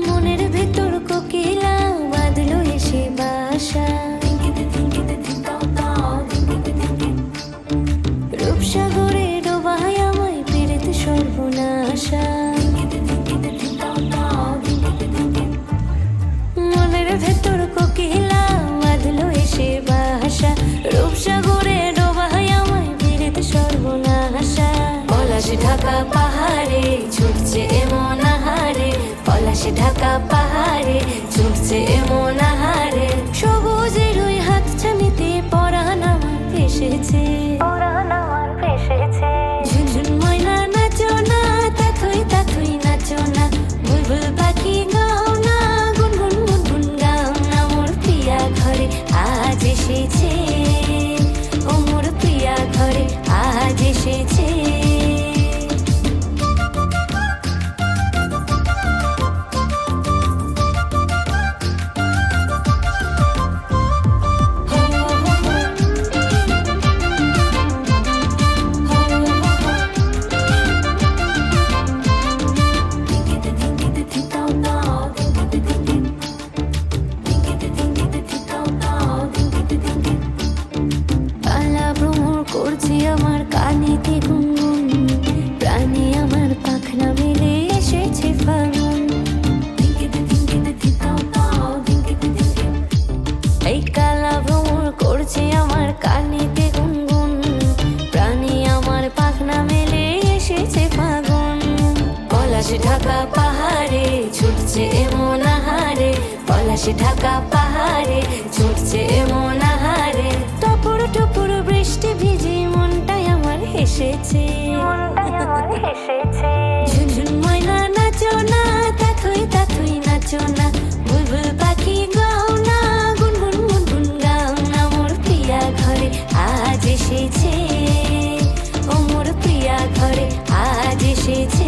মনের ভেতর কোকিলা বাঁধলো এসে বাসা, রূপসাগরে ডোবায় আমায় পেরেতে সর্বনাশা। মনের ভেতর কোকিলা বাঁধলো এসে বাসা, রূপসাগরে ডোবায় আমায় পেরেতে সর্বনাশা। পলাশ ঢাকা পাহাড়ে ছুটছে এমন আহারে, পলাশ ঢাকা পাহাড়ে ছুটছে এমন আহারে। সবুজের ওই হাত ছানিতে পরাণ আমার ভেসেছে, ঝুনঝুন ময়না নাচো না, তাথই তাথই নাচো না, বুলবুল পাখি গাও না, গুনগুন গুনগুন গাও না। মোর প্রিয়া ঘরে আজ এসেছে, ও মোর প্রিয়া ঘরে আজ এসেছে। পালা ভ্রমর করছে আমার কানেতে গুনগুন, প্রাণে আমার পাখনা মেলে এসেছে ফাগুন। এই কালা ভ্রমর করছে আমার কানেতে গুনগুন, প্রাণে আমার পাখনা মেলে এসেছে ফাগুন। পলাশ ঢাকা পাহাড়ে ছুটছে এমন আহারে, পলাশ ঢাকা পাহাড়ে ছুটছে এমন আহারে। টপুর টপুর বৃষ্টি ভিজে মনটাই আমার হেসেছে, ঝুনঝুন ময়না নাচো না, তাথই তাথই নাচো না, বুলবুল পাখি গাও না, গুনগুন গুনগুন গাও না। মোর প্রিয়া ঘরে আজ এসেছে, ও মোর প্রিয়া ঘরে আজ এসেছে।